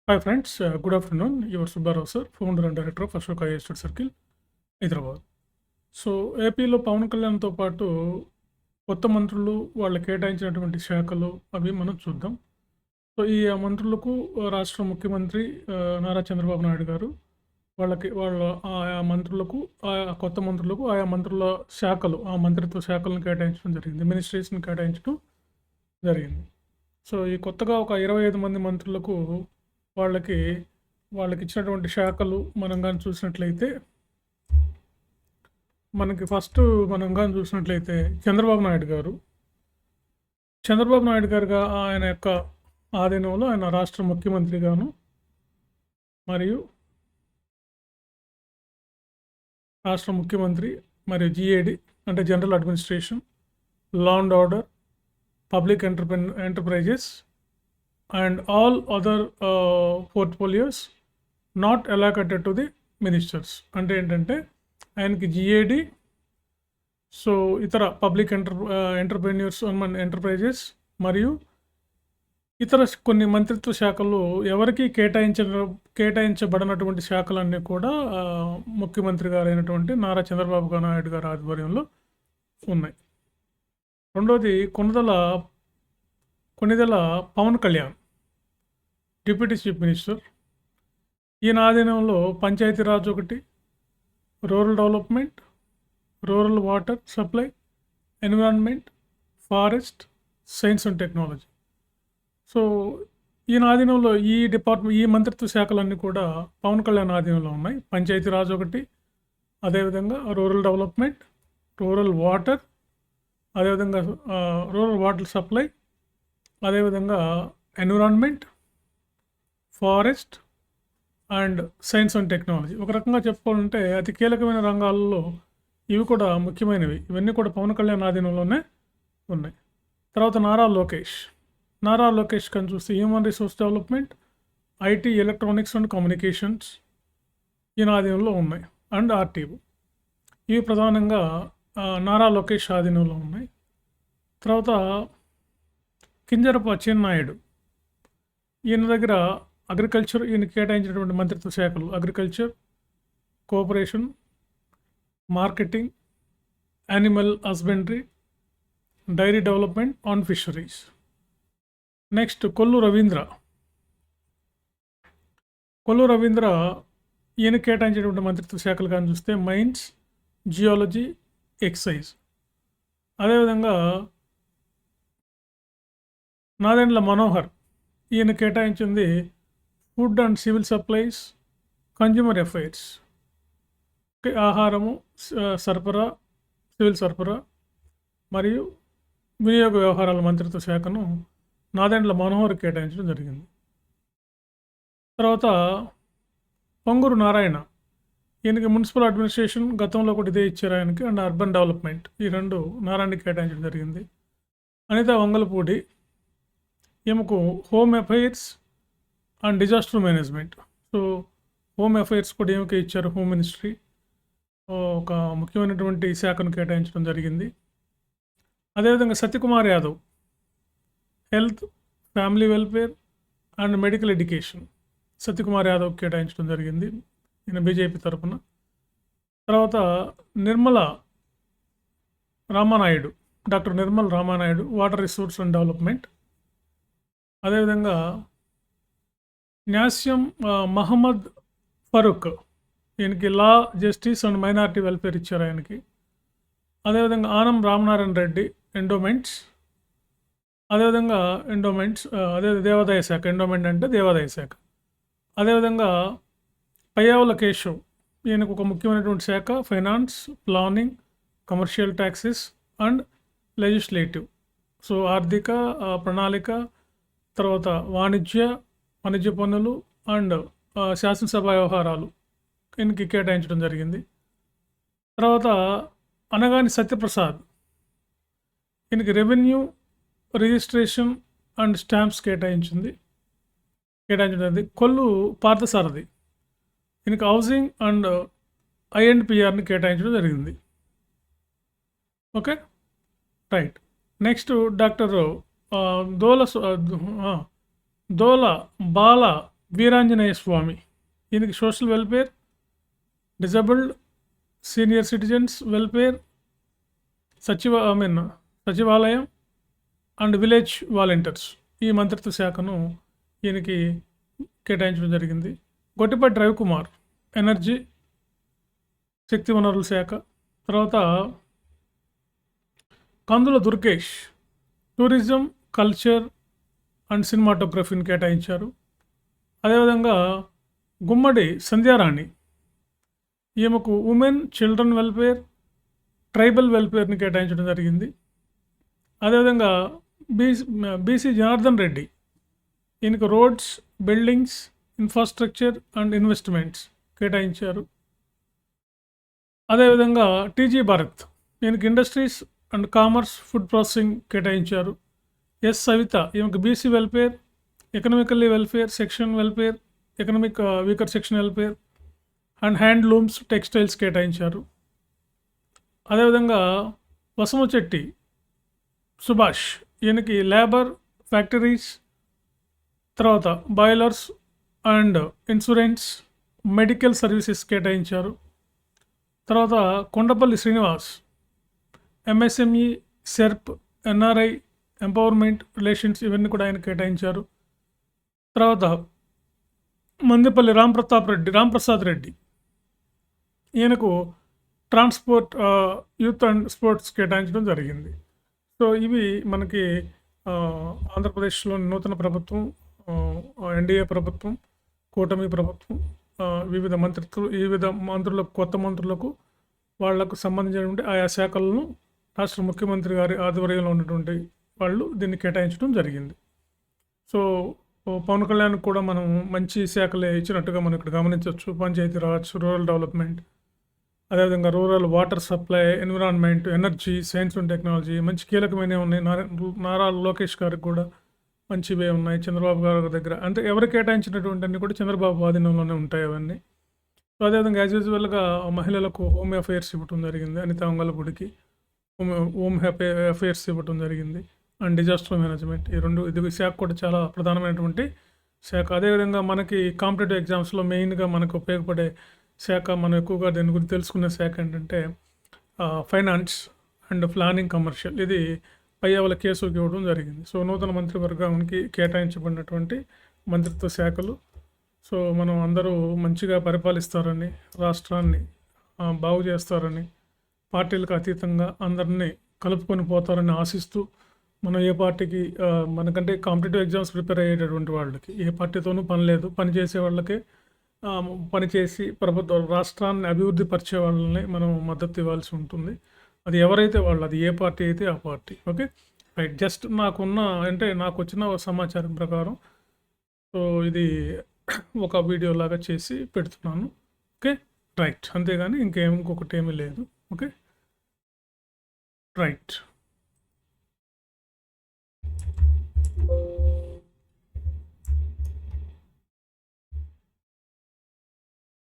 Hi friends, good afternoon. Your Subbarao sir, founder and director of Ashoka Estate Circle, Hyderabad. So ఏపీలో పవన్ కళ్యాణ్తో పాటు కొత్త మంత్రులు వాళ్ళు కేటాయించినటువంటి శాఖలు అవి మనం చూద్దాం. సో ఈ మంత్రులకు రాష్ట్ర ముఖ్యమంత్రి నారా చంద్రబాబు నాయుడు గారు వాళ్ళ ఆయా మంత్రులకు ఆయా కొత్త మంత్రులకు ఆయా మంత్రుల శాఖలు ఆ మంత్రిత్వ శాఖలను కేటాయించడం జరిగింది, మినిస్ట్రీస్ని కేటాయించడం జరిగింది. సో ఈ కొత్తగా ఒక 25 మంది మంత్రులకు వాళ్ళకి ఇచ్చినటువంటి శాఖలు మనం కానీ చూసినట్లయితే, మనకి ఫస్ట్ మనం కానీ చూసినట్లయితే చంద్రబాబు నాయుడు గారుగా ఆయన యొక్క ఆధీనంలో ఆయన రాష్ట్ర ముఖ్యమంత్రిగాను మరియు జిఏడి అంటే general administration, law and order, public enterprises and all other portfolios not allocated to the ministers. అంటే ఏంటంటే ఆయనకి జిఏడి, సో ఇతర పబ్లిక్ ఎంటర్ప్రైజెస్ మరియు ఇతర కొన్ని మంత్రిత్వ శాఖలు ఎవరికి కేటాయించబడినటువంటి శాఖలన్నీ కూడా ముఖ్యమంత్రి గారైనటువంటి నారా చంద్రబాబు నాయుడు గారి ఆధ్వర్యంలో ఉన్నాయి. రెండోది Konidela Pawan Kalyan, deputy chief minister. ఈయన ఆధీనంలో పంచాయతీరాజ్ ఒకటి, rural development, rural water supply, environment, forest, science and technology. So ఈయన ఆధీనంలో ఈ మంత్రిత్వ శాఖలన్నీ కూడా పవన్ కళ్యాణ్ ఆధీనంలో ఉన్నాయి. పంచాయతీరాజ్ ఒకటి, అదేవిధంగా రూరల్ డెవలప్మెంట్, రూరల్ వాటర్, అదేవిధంగా రూరల్ వాటర్ సప్లై, అదేవిధంగా environment, forest and science and technology. ఒక రకంగా చెప్పుకోవాలంటే అతి కీలకమైన రంగాల్లో ఇవి కూడా ముఖ్యమైనవి. ఇవన్నీ కూడా పవన్ కళ్యాణ్ ఆధీనంలోనే ఉన్నాయి. తర్వాత నారా లోకేష్ కానీ చూస్తే human resource development, IT, electronics and communications ఈయన ఆధీనంలో ఉన్నాయి. And RTO. ఇవి ప్రధానంగా నారా లోకేష్ ఆధీనంలో ఉన్నాయి. తర్వాత కింజరపు అచ్చెన్నాయుడు, ఈయన దగ్గర అగ్రికల్చర్, ఈయన కేటాయించినటువంటి మంత్రిత్వ శాఖలు agriculture, cooperation, marketing, animal husbandry, dairy development and fisheries. Next Kollu Ravindra ఈయన కేటాయించినటువంటి మంత్రిత్వ శాఖలు కానీ చూస్తే మైన్స్, జియాలజీ, ఎక్సైజ్. అదేవిధంగా నాదెండ్ల మనోహర్, ఈయన కేటాయించింది food and civil supplies, consumer affairs, ఆహారము, సరఫరా, సివిల్ సరఫరా మరియు వినియోగ వ్యవహారాల మంత్రిత్వ శాఖను నాదెండ్ల మనోహర్ కేటాయించడం జరిగింది. తర్వాత పొంగూరు నారాయణ, ఈయనకి మున్సిపల్ అడ్మినిస్ట్రేషన్ గతంలో కూడా ఇదే ఇచ్చారు ఆయనకి, అండ్ అర్బన్ డెవలప్మెంట్, ఈ రెండు నారాయణకి కేటాయించడం జరిగింది. అనిత వంగలపూడి, ఈమెకు home affairs and disaster management. So home affairs కూడా ఏమికి ఇచ్చారు, హోమ్ మినిస్ట్రీ, ఒక ముఖ్యమైనటువంటి శాఖను కేటాయించడం జరిగింది. అదేవిధంగా Satyakumar Yadav, health, family welfare and medical education, Satyakumar Yadav కేటాయించడం జరిగింది, ఈయన బీజేపీ తరఫున. తర్వాత doctor Nirmal Ramanaidu, water resource and development. అదేవిధంగా న్యాస్యం మహమ్మద్ ఫరూక్, ఈయనకి లా, జస్టిస్ అండ్ మైనారిటీ వెల్ఫేర్ ఇచ్చారు ఆయనకి. అదేవిధంగా ఆనం రామనారాయణ రెడ్డి, ఎండోమెంట్స్, అదే దేవాదాయ శాఖ, ఎండోమెంట్ అంటే దేవాదాయ శాఖ. అదేవిధంగా పయ్యావుల కేశవ్, ఈయనకు ఒక ముఖ్యమైనటువంటి శాఖ finance, planning, commercial taxes and legislative. So ఆర్థిక ప్రణాళిక, తర్వాత వాణిజ్య పన్నులు అండ్ శాసనసభ వ్యవహారాలు ఈయనకి కేటాయించడం జరిగింది. తర్వాత అనగాని సత్యప్రసాద్, ఈయనకి రెవెన్యూ, రిజిస్ట్రేషన్ అండ్ స్టాంప్స్ కేటాయించడం జరిగింది. కొల్లు పార్థసారథి, ఈయనకి హౌసింగ్ అండ్ ఐఎండ్పిఆర్ని కేటాయించడం జరిగింది. Okay, right. నెక్స్ట్ డాక్టర్ దోల బాల వీరాంజనేయ స్వామి, ఈయనకి social welfare, disabled, senior citizens welfare, సచివాలయం అండ్ విలేజ్ వాలంటీర్స్ ఈ మంత్రిత్వ శాఖను ఈయనకి కేటాయించడం జరిగింది. గొట్టిపాటి రవికుమార్, ఎనర్జీ, శక్తి వనరుల శాఖ. తర్వాత కందుల దుర్గేష్, టూరిజం, కల్చర్ అండ్ సినిమాటోగ్రఫీని కేటాయించారు. అదేవిధంగా గుమ్మడి సంధ్యారాణి, ఈమెకు ఉమెన్, చిల్డ్రన్ వెల్ఫేర్, ట్రైబల్ వెల్ఫేర్ని కేటాయించడం జరిగింది. అదేవిధంగా బీసీ జనార్దన్ రెడ్డి, ఈయనకు roads, buildings, infrastructure and investments కేటాయించారు. అదేవిధంగా టీజీ భారత్, ఈయనకి industries and commerce, food processing కేటాయించారు. ఎస్ సవిత, ఈమెకు BC welfare, economically welfare, section welfare, economic weaker section welfare and handlooms, textiles కేటాయించారు. అదేవిధంగా వసమచెట్టి సుభాష్, ఈయనకి లేబర్, ఫ్యాక్టరీస్, తర్వాత boilers and insurance, medical services కేటాయించారు. తర్వాత Kondapalli Srinivas, MSME, SERP, NRI, empowerment, relations ఇవన్నీ కూడా ఆయన కేటాయించారు. తర్వాత మందిపల్లి రాంప్రసాద్ రెడ్డి, ఈయనకు ట్రాన్స్పోర్ట్, యూత్ అండ్ స్పోర్ట్స్ కేటాయించడం జరిగింది. సో ఇవి మనకి ఆంధ్రప్రదేశ్లోని నూతన ప్రభుత్వం, ఎన్డీఏ ప్రభుత్వం, కూటమి ప్రభుత్వం, వివిధ మంత్రులకు, కొత్త మంత్రులకు వాళ్లకు సంబంధించినటువంటి ఆయా శాఖలను రాష్ట్ర ముఖ్యమంత్రి గారి ఆధ్వర్యంలో ఉన్నటువంటి వాళ్ళు దీన్ని కేటాయించడం జరిగింది. సో పవన్ కళ్యాణ్ కూడా మనం మంచి శాఖలే ఇచ్చినట్టుగా మనం ఇక్కడ గమనించవచ్చు. పంచాయతీరాజ్, రూరల్ డెవలప్మెంట్, అదేవిధంగా rural water supply, environment, energy, science and technology మంచి కీలకమైనవి ఉన్నాయి. నారా లోకేష్ గారికి కూడా మంచివే ఉన్నాయి. చంద్రబాబు గారి దగ్గర అంటే ఎవరు కేటాయించినటువంటి అన్నీ కూడా చంద్రబాబు ఆధీనంలోనే ఉంటాయి అవన్నీ. సో అదేవిధంగా యాజ్ యూజువల్గా మహిళలకు హోమ్ అఫైర్స్ ఇవ్వటం జరిగింది. అనిత వంగలపూడికి హోమ్ అఫైర్స్ ఇవ్వటం జరిగింది. అండ్ డిజాస్టర్ మేనేజ్మెంట్, ఈ రెండు, ఇది శాఖ కూడా చాలా ప్రధానమైనటువంటి శాఖ. అదేవిధంగా మనకి కాంపిటేటివ్ ఎగ్జామ్స్లో మెయిన్గా మనకు ఉపయోగపడే శాఖ, మనం ఎక్కువగా దీని గురించి తెలుసుకునే శాఖ ఏంటంటే ఫైనాన్స్ అండ్ ప్లానింగ్, కమర్షియల్. ఇది పయ్యావుల కేసుకి ఇవ్వడం జరిగింది. సో నూతన మంత్రివర్గానికి కేటాయించబడినటువంటి మంత్రిత్వ శాఖలు. సో మనం అందరూ మంచిగా పరిపాలిస్తారని, రాష్ట్రాన్ని బాగు చేస్తారని, పార్టీలకు అతీతంగా అందరినీ కలుపుకొని పోతారని ఆశిస్తూ, మనం ఏ పార్టీకి మనకంటే కాంపిటేటివ్ ఎగ్జామ్స్ ప్రిపేర్ అయ్యేటటువంటి వాళ్ళకి ఏ పార్టీతోనూ పని లేదు. పని చేసే వాళ్ళకే పనిచేసి రాష్ట్రాన్ని అభివృద్ధి పరిచే వాళ్ళని మనం మద్దతు ఇవ్వాల్సి ఉంటుంది. అది ఎవరైతే వాళ్ళు, అది ఏ పార్టీ అయితే ఆ పార్టీ. Okay right. జస్ట్ నాకు వచ్చిన సమాచారం ప్రకారం సో ఇది ఒక వీడియో లాగా చేసి పెడుతున్నాను. Okay right. అంతేగాని ఇంకొకటి ఏమీ లేదు. Okay right.